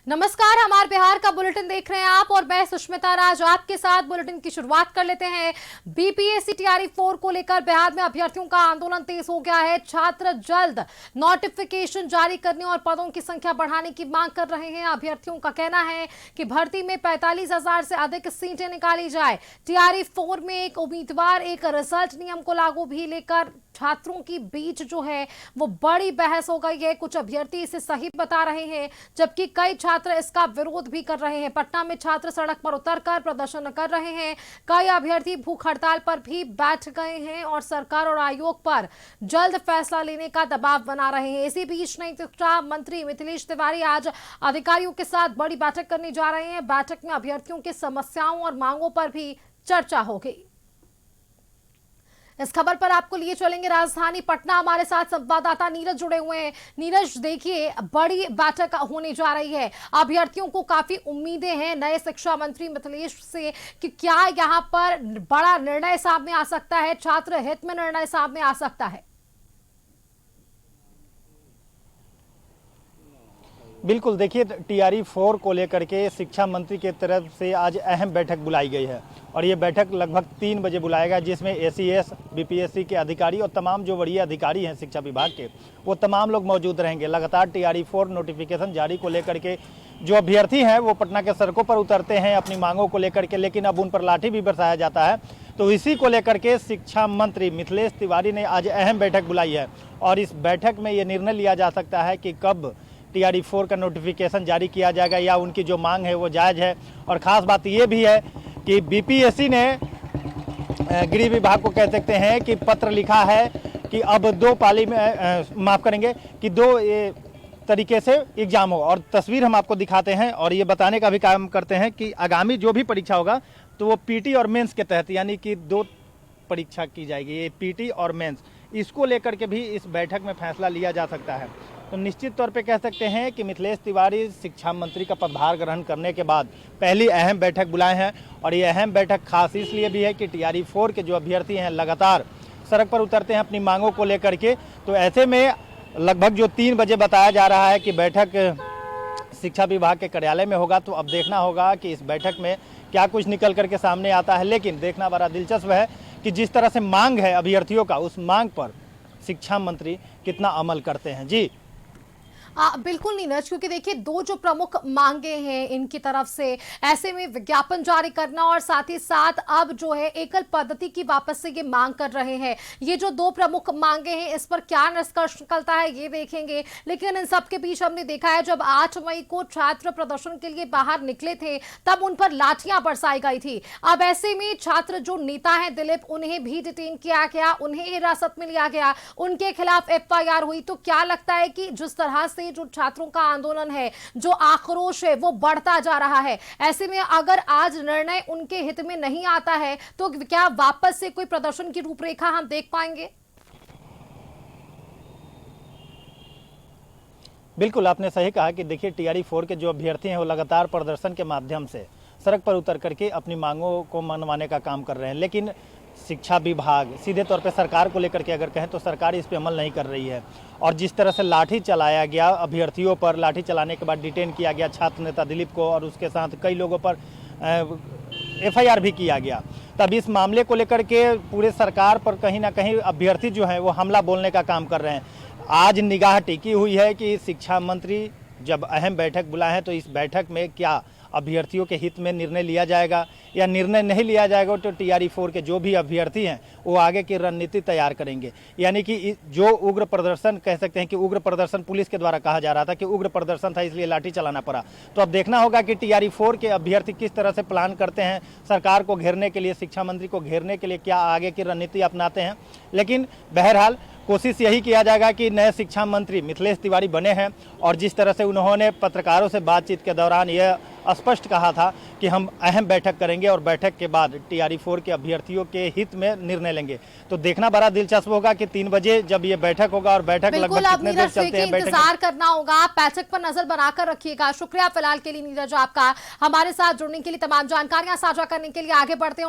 नमस्कार, हमारे बिहार का बुलेटिन देख रहे हैं आप और मैं सुष्मिता राज आपके साथ। बुलेटिन की शुरुआत कर लेते हैं। बीपीएससी टीआरई 4 को लेकर बिहार में अभ्यर्थियों का आंदोलन तेज हो गया है। छात्र जल्द नोटिफिकेशन जारी करने और पदों की संख्या बढ़ाने की मांग कर रहे हैं। अभ्यर्थियों का कहना है कि भर्ती में 45,000 से अधिक सीटें निकाली जाए। टीआरई 4 में एक उम्मीदवार एक रिजल्ट नियम को लागू भी लेकर छात्रों की बीच जो है वो बड़ी बहस हो गई है। कुछ अभ्यर्थी इसे सही बता रहे हैं जबकि कई छात्र इसका विरोध भी कर रहे हैं। पटना में छात्र सड़क पर उतरकर प्रदर्शन कर रहे हैं। कई अभ्यर्थी भूख हड़ताल पर भी बैठ गए हैं और सरकार और आयोग पर जल्द फैसला लेने का दबाव बना रहे हैं। इसी बीच नई शिक्षा मंत्री मिथिलेश तिवारी आज अधिकारियों के साथ बड़ी बैठक करने जा रहे हैं। बैठक में अभ्यर्थियों की समस्याओं और मांगों पर भी चर्चा होगी। इस खबर पर आपको लिए चलेंगे राजधानी पटना। हमारे साथ संवाददाता नीरज जुड़े हुए हैं। नीरज, देखिए, बड़ी बैठक होने जा रही है। अभ्यर्थियों को काफी उम्मीदें हैं नए शिक्षा मंत्री मिथिलेश से कि क्या यहां पर बड़ा निर्णय सामने आ सकता है, छात्र हित में निर्णय सामने आ सकता है। बिल्कुल, देखिए, टीआरई 4 को लेकर के शिक्षा मंत्री की तरफ से आज अहम बैठक बुलाई गई है और ये बैठक लगभग 3 बजे बुलाएगा, जिसमें एसीएस, बीपीएससी के अधिकारी और तमाम जो वरीय अधिकारी हैं शिक्षा विभाग के, वो तमाम लोग मौजूद रहेंगे। लगातार टीआरई 4 नोटिफिकेशन जारी को लेकर के जो अभ्यर्थी हैं वो पटना के सड़कों पर उतरते हैं अपनी मांगों को लेकर के, लेकिन अब उन पर लाठी भी बरसाया जाता है। तो इसी को लेकर के शिक्षा मंत्री मिथिलेश तिवारी ने आज अहम बैठक बुलाई है और इस बैठक में ये निर्णय लिया जा सकता है कि कब टीआरई 4 का नोटिफिकेशन जारी किया जाएगा या उनकी जो मांग है वो जायज़ है। और ख़ास बात ये भी है कि बीपीएससी ने गृह विभाग को कह सकते हैं कि पत्र लिखा है कि अब 2 पाली में माफ़ करेंगे कि 2 तरीके से एग्ज़ाम हो। और तस्वीर हम आपको दिखाते हैं और ये बताने का भी काम करते हैं कि आगामी जो भी परीक्षा होगा तो वो पीटी और मेंस के तहत, यानी कि 2 परीक्षा की जाएगी, ये पीटी और मेंस। इसको लेकर के भी इस बैठक में फैसला लिया जा सकता है। तो निश्चित तौर पे कह सकते हैं कि मिथिलेश तिवारी शिक्षा मंत्री का पदभार ग्रहण करने के बाद पहली अहम बैठक बुलाए हैं और ये अहम बैठक खास इसलिए भी है कि टीआरई 4 के जो अभ्यर्थी हैं लगातार सड़क पर उतरते हैं अपनी मांगों को लेकर के। तो ऐसे में लगभग जो 3 बजे बताया जा रहा है कि बैठक शिक्षा विभाग के कार्यालय में होगा। तो अब देखना होगा कि इस बैठक में क्या कुछ निकल करके सामने आता है। लेकिन देखना बड़ा दिलचस्प है कि जिस तरह से मांग है अभ्यर्थियों का, उस मांग पर शिक्षा मंत्री कितना अमल करते हैं। जी बिल्कुल नीरज, क्योंकि देखिए 2 जो प्रमुख मांगे हैं इनकी तरफ से, ऐसे में विज्ञापन जारी करना और साथ ही साथ अब जो है एकल पद्धति की वापस से ये मांग कर रहे हैं। ये जो 2 प्रमुख मांगे हैं इस पर क्या निष्कर्ष निकलता है ये देखेंगे। लेकिन इन सब के बीच हमने देखा है जब 8 मई को छात्र प्रदर्शन के लिए बाहर निकले थे तब उन पर लाठियां बरसाई गई थी। अब ऐसे में छात्र जो नेता है दिलीप, उन्हें भी डिटेन किया गया, उन्हें हिरासत में लिया गया, उनके खिलाफ एफआईआर हुई। तो क्या लगता है कि जिस तरह से जो छात्रों का आंदोलन है, जो आक्रोश है, वो बढ़ता जा रहा है, ऐसे में अगर आज निर्णय उनके हित में नहीं आता है तो क्या वापस से कोई प्रदर्शन की रूपरेखा हम देख पाएंगे? बिल्कुल, आपने सही कहा कि देखिए टीआरई 4 के जो अभ्यर्थी हैं वो लगातार प्रदर्शन के माध्यम से सड़क पर उतर करके अपनी मांगों को मनवाने का काम कर रहे हैं। लेकिन शिक्षा विभाग सीधे तौर पे सरकार को लेकर के अगर कहें तो सरकार इस पे अमल नहीं कर रही है। और जिस तरह से लाठी चलाया गया अभ्यर्थियों पर, लाठी चलाने के बाद डिटेन किया गया छात्र नेता दिलीप को और उसके साथ कई लोगों पर एफआईआर भी किया गया। तब इस मामले को लेकर के पूरे सरकार पर कहीं ना कहीं अभ्यर्थी जो हैं वो हमला बोलने का काम कर रहे हैं। आज निगाह टिकी हुई है कि शिक्षा मंत्री जब अहम बैठक बुलाए हैं तो इस बैठक में क्या अभ्यर्थियों के हित में निर्णय लिया जाएगा या निर्णय नहीं लिया जाएगा। तो टीआरई 4 के जो भी अभ्यर्थी हैं वो आगे की रणनीति तैयार करेंगे। यानी कि जो उग्र प्रदर्शन कह सकते हैं कि उग्र प्रदर्शन पुलिस के द्वारा कहा जा रहा था कि उग्र प्रदर्शन था इसलिए लाठी चलाना पड़ा। तो अब देखना होगा कि टीआरई 4 के अभ्यर्थी किस तरह से प्लान करते हैं सरकार को घेरने के लिए, शिक्षा मंत्री को घेरने के लिए क्या आगे की रणनीति अपनाते हैं। लेकिन बहरहाल कोशिश यही किया जाएगा कि नए शिक्षा मंत्री मिथिलेश तिवारी बने हैं और जिस तरह से उन्होंने पत्रकारों से बातचीत के दौरान यह स्पष्ट कहा था कि हम अहम बैठक करेंगे और बैठक के बाद टीआरई 4 के अभ्यर्थियों के हित में निर्णय लेंगे। तो देखना बड़ा दिलचस्प होगा कि 3 बजे जब ये बैठक होगा और बैठक लगभग कितने देर चलते हैं, इंतजार करना होगा। आप बैठक पर नजर बनाकर रखिएगा। शुक्रिया फिलहाल के लिए नीरज आपका, हमारे साथ जुड़ने के लिए, तमाम जानकारियां साझा करने के लिए। आगे बढ़ते हैं।